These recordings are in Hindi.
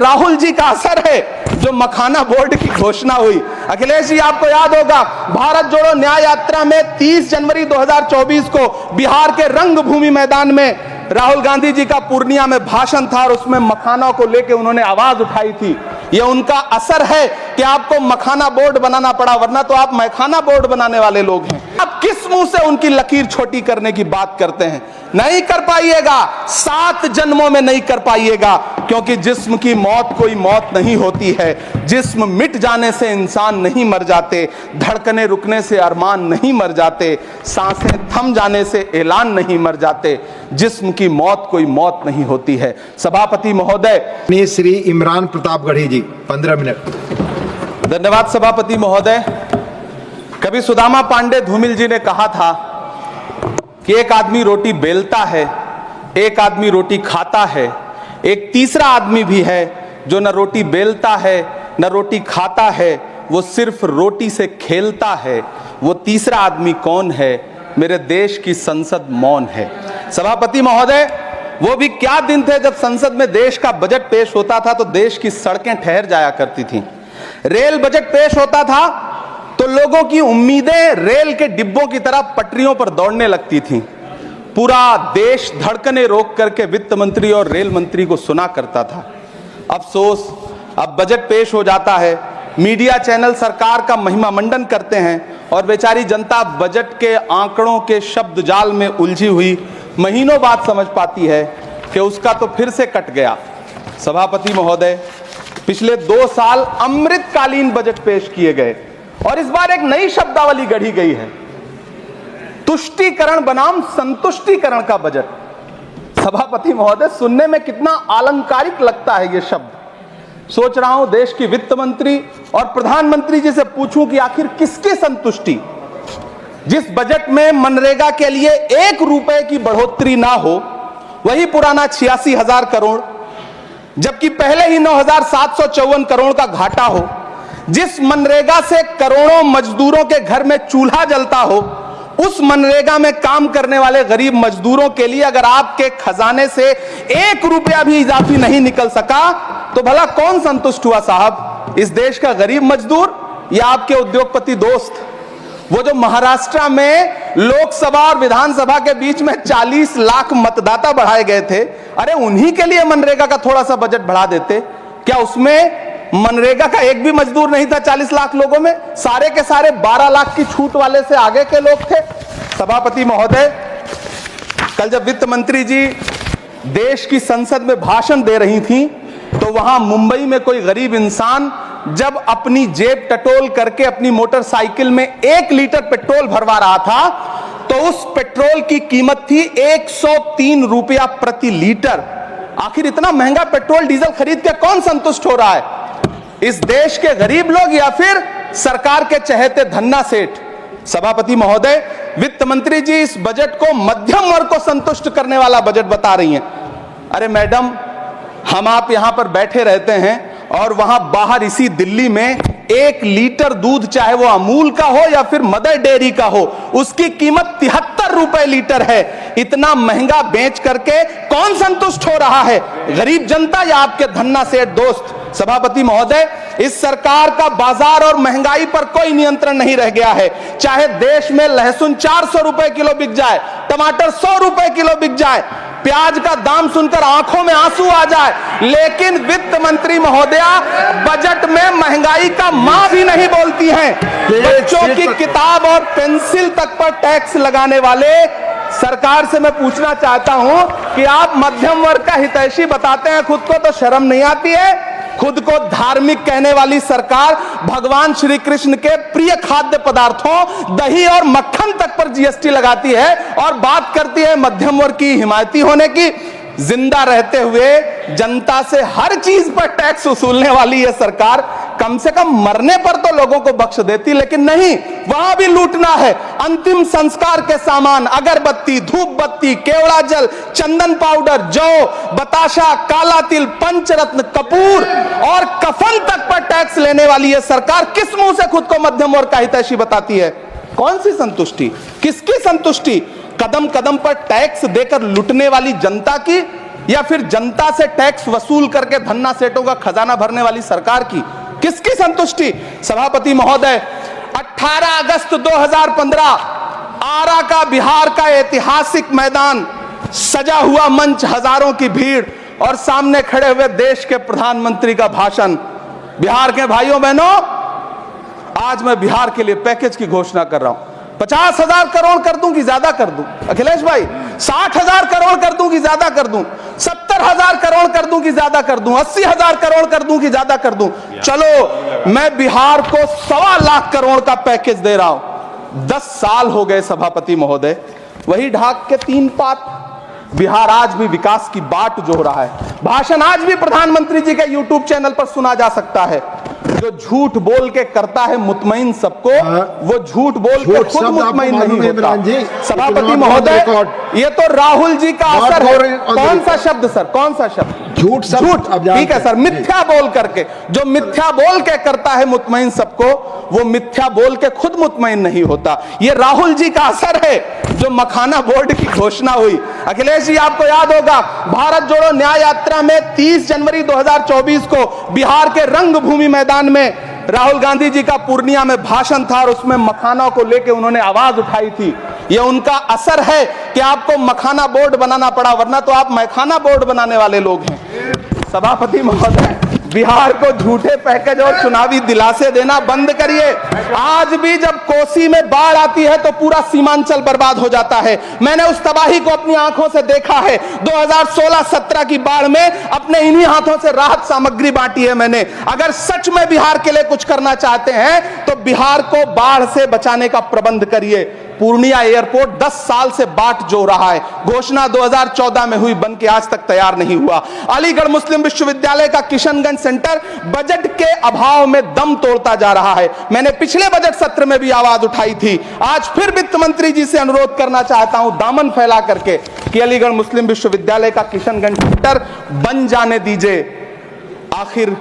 राहुल जी का असर है जो मखाना बोर्ड की घोषणा हुई। अखिलेश जी, आपको याद होगा भारत जोड़ो न्याय यात्रा में 30 जनवरी 2024 को बिहार के रंगभूमि मैदान में राहुल गांधी जी का पूर्णिया में भाषण था और उसमें मखाना को लेकर उन्होंने आवाज उठाई थी। यह उनका असर है कि आपको मखाना बोर्ड बनाना पड़ा, वरना तो आप मैखाना बोर्ड बनाने वाले लोग हैं। आप किस मुंह से उनकी लकीर छोटी करने की बात करते हैं? नहीं कर पाइएगा, 7 जन्मों में नहीं कर पाइएगा, क्योंकि जिस्म की मौत कोई मौत नहीं होती है। जिस्म मिट जाने से इंसान नहीं मर जाते, धड़कने रुकने से अरमान नहीं मर जाते, सांसें थम जाने से ऐलान नहीं मर जाते। जिस्म की मौत कोई मौत नहीं होती है। सभापति महोदय, श्री इमरान प्रतापगढ़ी जी 15 मिनट। धन्यवाद सभापति महोदय। कभी सुदामा पांडे धूमिल जी ने कहा था कि एक आदमी रोटी बेलता है, एक आदमी रोटी खाता है, एक तीसरा आदमी भी है जो न रोटी बेलता है न रोटी खाता है, वो सिर्फ रोटी से खेलता है। वो तीसरा आदमी कौन है? मेरे देश की संसद मौन है। सभापति महोदय, वो भी क्या दिन थे जब संसद में देश का बजट पेश होता था तो देश की सड़कें ठहर जाया करती थीं। रेल बजट पेश होता था तो लोगों की उम्मीदें रेल के डिब्बों की तरह पटरियों पर दौड़ने लगती थीं। पूरा देश धड़कने रोक करके वित्त मंत्री और रेल मंत्री को सुना करता था। अफसोस, अब बजट पेश हो जाता है, मीडिया चैनल सरकार का महिमा मंडन करते हैं और बेचारी जनता बजट के आंकड़ों के शब्द जाल में उलझी हुई महीनों बाद समझ पाती है कि उसका तो फिर से कट गया। सभापति महोदय, पिछले 2 साल अमृतकालीन बजट पेश किए गए और इस बार एक नई शब्दावली गढ़ी गई है, तुष्टीकरण बनाम संतुष्टीकरण का बजट। सभापति महोदय, सुनने में कितना अलंकारिक लगता है ये शब्द। सोच रहा हूं देश की वित्त मंत्री और प्रधानमंत्री जी से पूछूं कि आखिर किसकी संतुष्टि? जिस बजट में मनरेगा के लिए 1 रुपए की बढ़ोतरी ना हो, वही पुराना 86,000 करोड़, जबकि पहले ही 9,754 करोड़ का घाटा हो, जिस मनरेगा से करोड़ों मजदूरों के घर में चूल्हा जलता हो, उस मनरेगा में काम करने वाले गरीब मजदूरों के लिए अगर आपके खजाने से 1 रुपया भी इजाफी नहीं निकल सका तो भला कौन संतुष्ट हुआ साहब? इस देश का गरीब मजदूर या आपके उद्योगपति दोस्त? वो जो महाराष्ट्र में लोकसभा और विधानसभा के बीच में 40 लाख मतदाता बढ़ाए गए थे, अरे उन्हीं के लिए मनरेगा का थोड़ा सा बजट बढ़ा देते। क्या उसमें मनरेगा का एक भी मजदूर नहीं था 40 लाख लोगों में? सारे के सारे 12 लाख की छूट वाले से आगे के लोग थे। सभापति महोदय, कल जब वित्त मंत्री जी देश की संसद में भाषण दे रही थी तो वहां मुंबई में कोई गरीब इंसान जब अपनी जेब टटोल करके अपनी मोटरसाइकिल में 1 लीटर पेट्रोल भरवा रहा था तो उस पेट्रोल की कीमत थी 103 रुपया प्रति लीटर। आखिर इतना महंगा पेट्रोल डीजल खरीद के कौन संतुष्ट हो रहा है? इस देश के गरीब लोग या फिर सरकार के चहेते धन्ना सेठ? सभापति महोदय, वित्त मंत्री जी इस बजट को मध्यम वर्ग को संतुष्ट करने वाला बजट बता रही हैं। अरे मैडम, हम आप यहां पर बैठे रहते हैं और वहां बाहर इसी दिल्ली में 1 लीटर दूध, चाहे वो अमूल का हो या फिर मदर डेयरी का हो, उसकी कीमत 73 रुपए लीटर है। इतना महंगा बेच करके कौन संतुष्ट हो रहा है? गरीब जनता या आपके धन्ना सेठ दोस्त? सभापति महोदय, इस सरकार का बाजार और महंगाई पर कोई नियंत्रण नहीं रह गया है। चाहे देश में लहसुन 400 रुपए किलो बिक जाए, टमाटर 100 रुपए किलो बिक जाए, प्याज का दाम सुनकर आंखों में आंसू आ जाए, लेकिन वित्त मंत्री महोदया बजट में महंगाई का मां भी नहीं बोलती हैं। बच्चों की किताब और पेंसिल तक पर टैक्स लगाने वाले सरकार से मैं पूछना चाहता हूं कि आप मध्यम वर्ग का हितैषी बताते हैं खुद को, तो शर्म नहीं आती है? खुद को धार्मिक कहने वाली सरकार भगवान श्री कृष्ण के प्रिय खाद्य पदार्थों दही और मक्खन तक पर जीएसटी लगाती है और बात करती है मध्यम वर्ग की हिमायती होने की। जिंदा रहते हुए जनता से हर चीज पर टैक्स वसूलने वाली यह सरकार कम से कम मरने पर तो लोगों को बख्श देती, लेकिन नहीं, वहां भी लूटना है। अंतिम संस्कार के सामान, अगरबत्ती, धूप बत्ती, केवड़ा जल, चंदन पाउडर, जौ, बताशा, काला तिल, पंचरत्न, कपूर और कफन तक पर टैक्स लेने वाली यह सरकार किस मुंह से खुद को मध्यम वर्ग का हितैषी बताती है? कौन सी संतुष्टि? किसकी संतुष्टि? कदम कदम पर टैक्स देकर लुटने वाली जनता की या फिर जनता से टैक्स वसूल करके धन्ना सेठों का खजाना भरने वाली सरकार की? किसकी संतुष्टि? सभापति महोदय, 18 अगस्त 2015 आरा का बिहार का ऐतिहासिक मैदान, सजा हुआ मंच, हजारों की भीड़ और सामने खड़े हुए देश के प्रधानमंत्री का भाषण। बिहार के भाइयों बहनों, आज मैं बिहार के लिए पैकेज की घोषणा कर रहा हूं। 50,000 करोड़ कर दूं कि ज्यादा कर दूं? अखिलेश भाई, 60,000 करोड़ कर दूं कि ज्यादा कर दूं? 70,000 करोड़ कर दूं कि ज्यादा कर दूं? 80,000 करोड़ कर दूं कि ज्यादा कर दूं? चलो, मैं बिहार को 1.25 लाख करोड़ का पैकेज दे रहा हूं। 10 साल हो गए सभापति महोदय, वही ढाक के 3 पात। बिहार आज भी विकास की बाट जो रहा है, भाषण आज भी प्रधानमंत्री जी के यूट्यूब चैनल पर सुना जा सकता है। जो झूठ बोल के करता है मुतमईन सबको, वो झूठ बोल के खुद मुतमईन नहीं होता। सभापति महोदय, ये तो राहुल जी का असर है। कौन सा शब्द सर, कौन सा शब्द? झूठ। ठीक है सर, मिथ्या बोल करके, जो मिथ्या बोल के करता है मुतमईन सबको, वो मिथ्या बोल के खुद मुतमईन नहीं होता। ये राहुल जी का असर है। जो मखाना बोर्ड की घोषणा हुई, अखिलेश जी आपको याद होगा, भारत जोड़ो न्याय यात्रा में 30 जनवरी 2024 को बिहार के रंगभूमि मैदान में राहुल गांधी जी का पूर्णिया में भाषण था और उसमें मखाना को लेकर उन्होंने आवाज उठाई थी। यह उनका असर है कि आपको मखाना बोर्ड बनाना पड़ा, वरना तो आप मैखाना बोर्ड बनाने वाले लोग हैं। सभापति महोदय, बिहार को झूठे पैकेज और चुनावी दिलासे देना बंद करिए। आज भी जब कोसी में बाढ़ आती है तो पूरा सीमांचल बर्बाद हो जाता है। मैंने उस तबाही को अपनी आंखों से देखा है। 2016-17 की बाढ़ में अपने इन्हीं हाथों से राहत सामग्री बांटी है मैंने। अगर सच में बिहार के लिए कुछ करना चाहते हैं तो बिहार को बाढ़ से बचाने का प्रबंध करिए। पूर्णिया एयरपोर्ट 10 साल से बाट जो रहा है, घोषणा 2014 में हुई, बन के आज तक तैयार नहीं हुआ। अलीगढ़ मुस्लिम विश्वविद्यालय का किशनगंज सेंटर बजट के अभाव में दम तोड़ता जा रहा है। मैंने पिछले बजट सत्र में भी आवाज उठाई थी। आज फिर वित्त मंत्री जी से अनुरोध करना चाहता हूं, दामन फैला करके, कि अलीगढ़ मुस्लिम विश्वविद्यालय का किशनगंज सेंटर बन जाने दीजिए। आखिर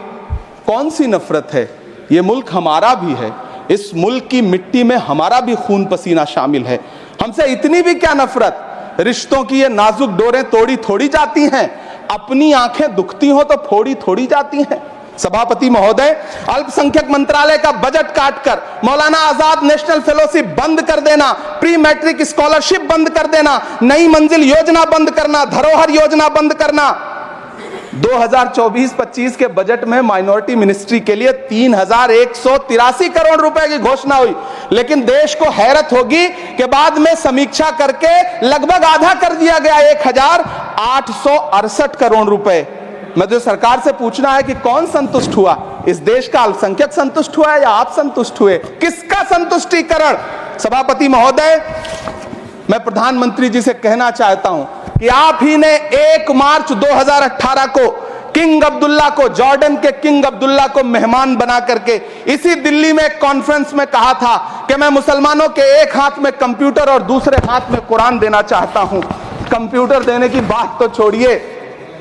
कौन सी नफरत है? यह मुल्क हमारा भी है, इस मुल्क की मिट्टी में हमारा भी खून पसीना शामिल है। हमसे इतनी भी क्या नफरत? रिश्तों की ये नाजुक डोरें तोड़ी थोड़ी जाती हैं, अपनी आंखें दुखती हो तो फोड़ी थोड़ी जाती हैं। सभापति महोदय, अल्पसंख्यक मंत्रालय का बजट काटकर मौलाना आजाद नेशनल फेलोशिप बंद कर देना, प्री मैट्रिक स्कॉलरशिप बंद कर देना, नई मंजिल योजना बंद करना, धरोहर योजना बंद करना। 2024-25 के बजट में माइनॉरिटी मिनिस्ट्री के लिए 3,183 करोड़ रुपए की घोषणा हुई, लेकिन देश को हैरत होगी कि बाद में समीक्षा करके लगभग आधा कर दिया गया, 1,868 करोड़ रुपए। मुझे सरकार से पूछना है कि कौन संतुष्ट हुआ? इस देश का अल्पसंख्यक संतुष्ट हुआ या आप संतुष्ट हुए? किसका संतुष्टीकरण? सभापति महोदय, मैं प्रधानमंत्री जी से कहना चाहता हूं कि आप ही ने 1 मार्च 2018 को किंग अब्दुल्ला को, जॉर्डन के किंग अब्दुल्ला को मेहमान बना करके इसी दिल्ली में एक कॉन्फ्रेंस में कहा था कि मैं मुसलमानों के एक हाथ में कंप्यूटर और दूसरे हाथ में कुरान देना चाहता हूं। कंप्यूटर देने की बात तो छोड़िए,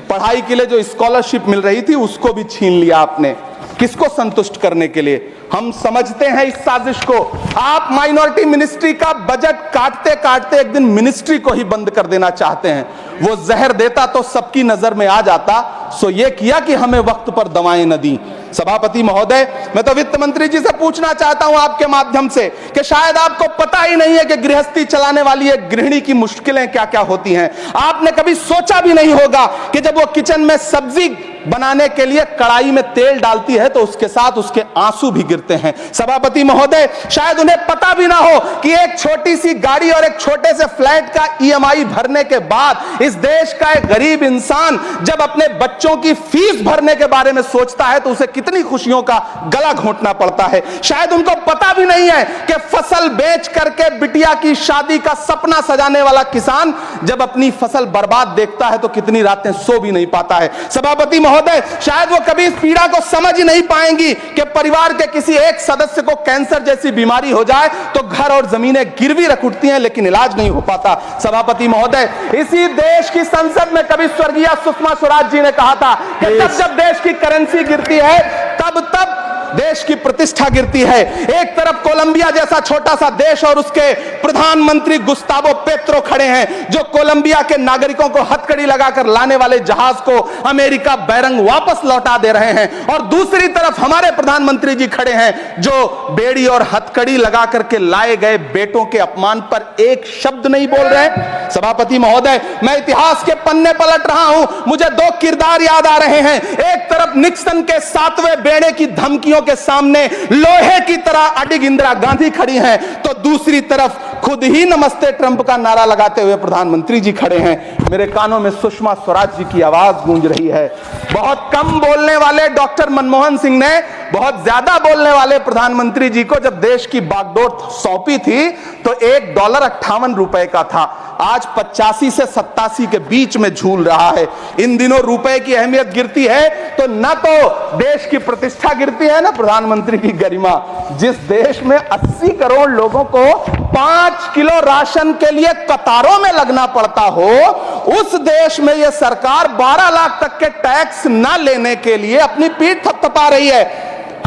पढ़ाई के लिए जो स्कॉलरशिप मिल रही थी उसको भी छीन लिया आपने। किसको संतुष्ट करने के लिए? हम समझते हैं इस साजिश को। आप माइनॉरिटी मिनिस्ट्री का बजट काटते काटते एक दिन मिनिस्ट्री को ही बंद कर देना चाहते हैं। वो जहर देता तो सबकी नजर में आ जाता, सो ये किया कि हमें वक्त पर दवाएं न दी। सभापति महोदय, मैं तो वित्त मंत्री जी से पूछना चाहता हूं आपके माध्यम से कि शायद आपको पता ही नहीं है कि गृहस्थी चलाने वाली एक गृहिणी की मुश्किलें क्या क्या होती हैं। आपने कभी सोचा भी नहीं होगा कि जब वो किचन में सब्जी बनाने के लिए कढ़ाई में तेल डालती है तो उसके साथ उसके आंसू भी गिरते हैं। सभापति महोदय, शायद उन्हें पता भी ना हो कि एक छोटी सी गाड़ी और एक छोटे से फ्लैट का EMI भरने के बाद इस देश का एक गरीब इंसान जब अपने बच्चों की फीस भरने के बारे में सोचता है तो उसे कितनी खुशियों का गला घोंटना पड़ता है। शायद उनको पता भी नहीं है कि फसल बेच करके बिटिया की शादी का सपना सजाने वाला किसान जब अपनी फसल बर्बाद देखता है तो कितनी रातें सो भी नहीं पाता है। सभापति महोदय, शायद वो कभी इस पीड़ा को समझ ही नहीं पाएंगी कि परिवार के किसी एक सदस्य को कैंसर जैसी बीमारी हो जाए तो घर और जमीनें गिरवी रख उठती हैं लेकिन इलाज नहीं हो पाता। सभापति महोदय, इसी देश की संसद में कभी स्वर्गीय सुषमा स्वराज जी ने कहा था कि जब देश की करेंसी गिरती है तब देश की प्रतिष्ठा गिरती है। एक तरफ कोलंबिया जैसा छोटा सा देश और उसके प्रधानमंत्री गुस्तावो पेत्रो खड़े हैं, जो कोलंबिया के नागरिकों को हथकड़ी लगाकर लाने वाले जहाज को अमेरिका बैरंग वापस लौटा दे रहे हैं, और दूसरी तरफ हमारे प्रधानमंत्री जी खड़े हैं जो बेड़ी और हथकड़ी लगा करके लाए गए बेटों के अपमान पर एक शब्द नहीं बोल रहे। सभापति महोदय, मैं इतिहास के पन्ने पलट रहा हूं, मुझे दो किरदार याद आ रहे हैं। एक तरफ निक्सन के 7वें बेड़े की धमकियों के सामने लोहे की तरह अडिग इंदिरा गांधी खड़ी हैं, तो दूसरी तरफ खुद ही नमस्ते ट्रंप का नारा लगाते हुए प्रधानमंत्री जी खड़े हैं। मेरे कानों में सुषमा स्वराज जी की आवाज गूंज रही है। बहुत कम बोलने वाले डॉक्टर मनमोहन सिंह ने बहुत ज्यादा बोलने वाले प्रधानमंत्री जी को जब देश की बागडोर सौंपी थी तो $1.58 का था, आज 85 से 87 के बीच में झूल रहा है। इन दिनों रुपए की अहमियत गिरती है तो न तो देश की प्रतिष्ठा गिरती है न प्रधानमंत्री की गरिमा। जिस देश में 80 करोड़ लोगों को 5 किलो राशन के लिए कतारों में लगना पड़ता हो, उस देश में यह सरकार 12 लाख तक के टैक्स न लेने के लिए अपनी पीठ थपथपा रही है।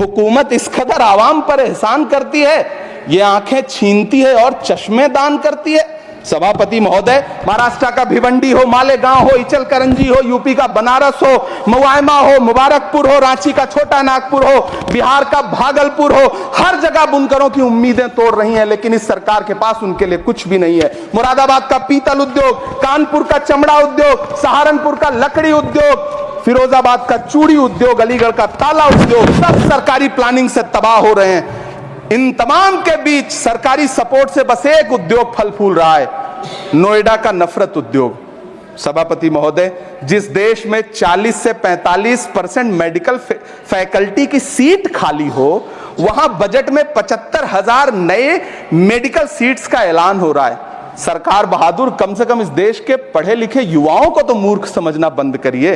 हुकूमत इस कदर आवाम पर एहसान करती है, ये आंखें छीनती है और चश्मे दान करती है। सभापति महोदय, महाराष्ट्र का भिवंडी हो, मालेगांव हो, इचलकरंजी हो, यूपी का बनारस हो, मुआयमा हो, मुबारकपुर हो, रांची का छोटा नागपुर हो, बिहार का भागलपुर हो, हर जगह बुनकरों की उम्मीदें तोड़ रही हैं, लेकिन इस सरकार के पास उनके लिए कुछ भी नहीं है। मुरादाबाद का पीतल उद्योग, कानपुर का चमड़ा उद्योग, सहारनपुर का लकड़ी उद्योग, फिरोजाबाद का चूड़ी उद्योग, अलीगढ़ का ताला उद्योग, सब सरकारी प्लानिंग से तबाह हो रहे हैं। इन तमाम के बीच सरकारी सपोर्ट से बस एक उद्योग फल फूल रहा है, नोएडा का नफरत उद्योग। सभापति महोदय, जिस देश में 40 से 45% मेडिकल फैकल्टी की सीट खाली हो, वहां बजट में 75,000 नए मेडिकल सीट्स का ऐलान हो रहा है। सरकार बहादुर, कम से कम इस देश के पढ़े लिखे युवाओं को तो मूर्ख समझना बंद करिए।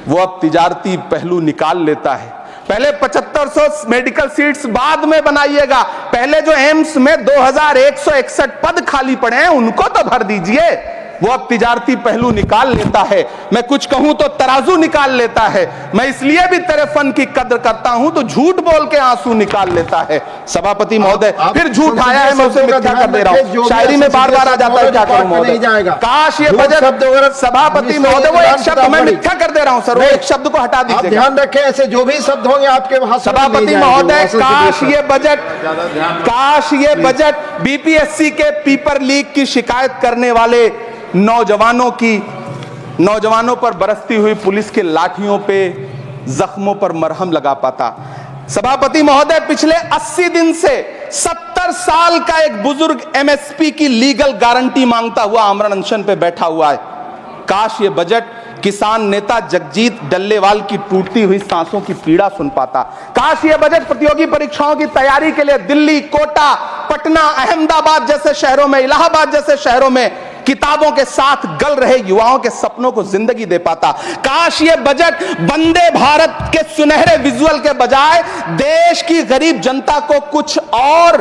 वो अब तिजारती पहलू निकाल लेता है। पहले 7500 मेडिकल सीट्स बाद में बनाइएगा, पहले जो एम्स में 2161 पद खाली पड़े हैं उनको तो भर दीजिए। वो अब तिजारती पहलू निकाल लेता है। मैं कुछ कहूं तो तराजू निकाल लेता है। मैं इसलिए भी तेरे फन की कद्र करता हूं तो झूठ बोल के आंसू निकाल लेता है। सभापति महोदय, फिर झूठ आया है, मैं उसे मिथ्या कर दे रहा हूं। शायरी में बार बार आ जाता है, क्या करूं महोदय। काश ये बजट, सभापति महोदय, वो एक शब्द मैं मिथ्या कर दे रहा हूं सर, वो एक शब्द को हटा दीजिए। ध्यान रखें, ऐसे जो भी शब्द होंगे आपके भाषण में सभापति महोदय, काश ये बजट बीपीएससी के पेपर लीक की शिकायत करने वाले नौजवानों पर बरसती हुई पुलिस के लाठियों पे, जख्मों पर मरहम लगा पाता। सभापति महोदय, पिछले 80 दिन से 70 साल का एक बुजुर्ग एमएसपी की लीगल गारंटी मांगता हुआ आमरण अनशन पे बैठा हुआ है। काश ये बजट किसान नेता जगजीत डल्लेवाल की टूटती हुई सांसों की पीड़ा सुन पाता। काश ये बजट प्रतियोगी परीक्षाओं की तैयारी के लिए दिल्ली, कोटा, पटना, अहमदाबाद जैसे शहरों में, इलाहाबाद जैसे शहरों में किताबों के साथ गल रहे युवाओं के सपनों को जिंदगी दे पाता। काश ये बजट वंदे भारत के सुनहरे विजुअल के बजाय देश की गरीब जनता को कुछ और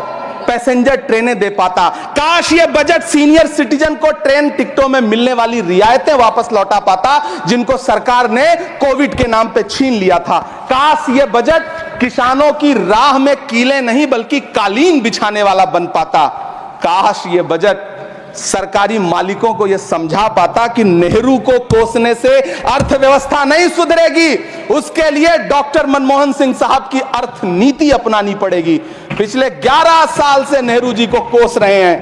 पैसेंजर ट्रेनें दे पाता। काश ये बजट सीनियर सिटीजन को ट्रेन टिकटों में मिलने वाली रियायतें वापस लौटा पाता जिनको सरकार ने कोविड के नाम पे छीन लिया था। काश ये बजट किसानों की राह में कीले नहीं बल्कि कालीन बिछाने वाला बन पाता। काश ये बजट सरकारी मालिकों को यह समझा पाता कि नेहरू को कोसने से अर्थव्यवस्था नहीं सुधरेगी, उसके लिए डॉक्टर मनमोहन सिंह साहब की अर्थ नीति अपनानी पड़ेगी। पिछले 11 साल से नेहरू जी को कोस रहे हैं,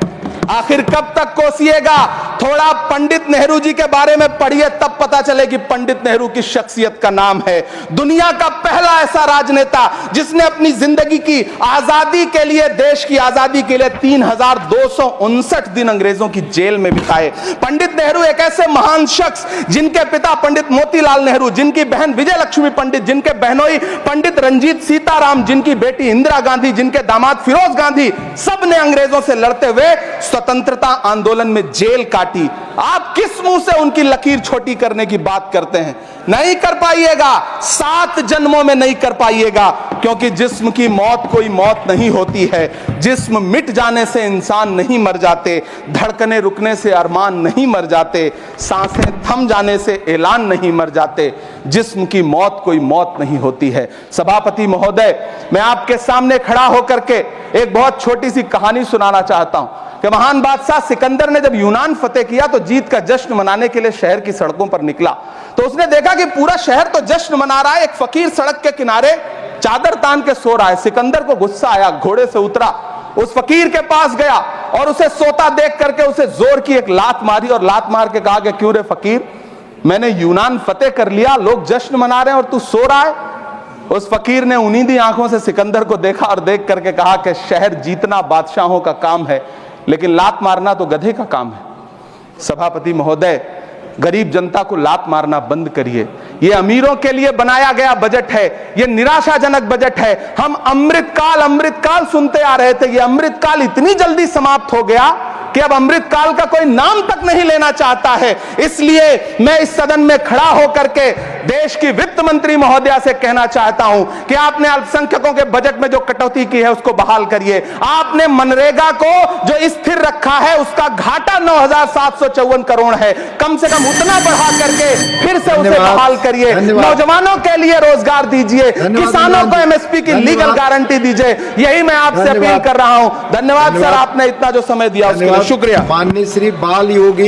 आखिर कब तक कोसिएगा? थोड़ा पंडित नेहरू जी के बारे में पढ़िए, तब पता चले कि पंडित नेहरू की शख्सियत का नाम है। दुनिया का पहला ऐसा राजनेता जिसने अपनी जिंदगी की आजादी के लिए, देश की आजादी के लिए 3259 दिन अंग्रेजों की जेल में बिताए। पंडित नेहरू एक ऐसे महान शख्स जिनके पिता पंडित मोतीलाल नेहरू, जिनकी बहन विजय लक्ष्मी पंडित, जिनके बहनोई पंडित रंजीत सीताराम, जिनकी बेटी इंदिरा गांधी, जिनके दामाद फिरोज गांधी, सब ने अंग्रेजों से लड़ते हुए स्वतंत्रता आंदोलन में जेल काटी। आप किस मुंह से उनकी लकीर छोटी करने की बात करते हैं? नहीं कर पाइएगा, 7 जन्मों में नहीं कर पाइएगा, क्योंकि जिस्म की मौत कोई मौत नहीं होती है। जिस्म मिट जाने से इंसान नहीं मर जाते, धड़कने रुकने से अरमान नहीं मर जाते, सांसें थम जाने से ऐलान नहीं मर जाते। जिस्म की मौत कोई मौत नहीं होती है। सभापति महोदय, मैं आपके सामने खड़ा होकर के एक बहुत छोटी सी कहानी सुनाना चाहता हूं कि महान बादशाह सिकंदर ने जब यूनान फतेह किया तो जीत का जश्न मनाने के लिए शहर की सड़कों पर निकला, तो उसने देखा कि पूरा शहर तो जश्न मना रहा है, एक फकीर सड़क के किनारे चादर तान के सो रहा है। सिकंदर को गुस्सा आया, घोड़े से उतरा, उस फकीर के पास गया और उसे सोता देख करके उसे जोर की एक लात मारी और लात मार के कहा कि क्यों रे फकीर, मैंने यूनान फतेह कर लिया, लोग जश्न मना रहे हैं और तू सो रहा है। उस फकीर ने उन्नीदी आंखों से सिकंदर को देखा और देख करके कहा कि शहर जीतना बादशाहों का काम है, लेकिन लात मारना तो गधे का काम है। सभापति महोदय, गरीब जनता को लात मारना बंद करिए। ये अमीरों के लिए बनाया गया बजट है, ये निराशाजनक बजट है। हम अमृतकाल सुनते आ रहे थे, ये अमृतकाल इतनी जल्दी समाप्त हो गया कि अब अमृतकाल का कोई नाम तक नहीं लेना चाहता है। इसलिए मैं इस सदन में खड़ा होकर के देश की वित्त मंत्री महोदया से कहना चाहता हूं कि आपने अल्पसंख्यकों के बजट में जो कटौती की है उसको बहाल करिए। आपने मनरेगा को जो स्थिर रखा है उसका घाटा 9,754 करोड़ है, कम से कम उतना बढ़ा करके फिर से उसे बहाल करिए। नौजवानों के लिए रोजगार दीजिए, किसानों को एमएसपी की लीगल गारंटी दीजिए। यही मैं आपसे अपील कर रहा हूं। धन्यवाद सर, आपने इतना जो समय दिया उसके लिए शुक्रिया। माननीय श्री बाल योगी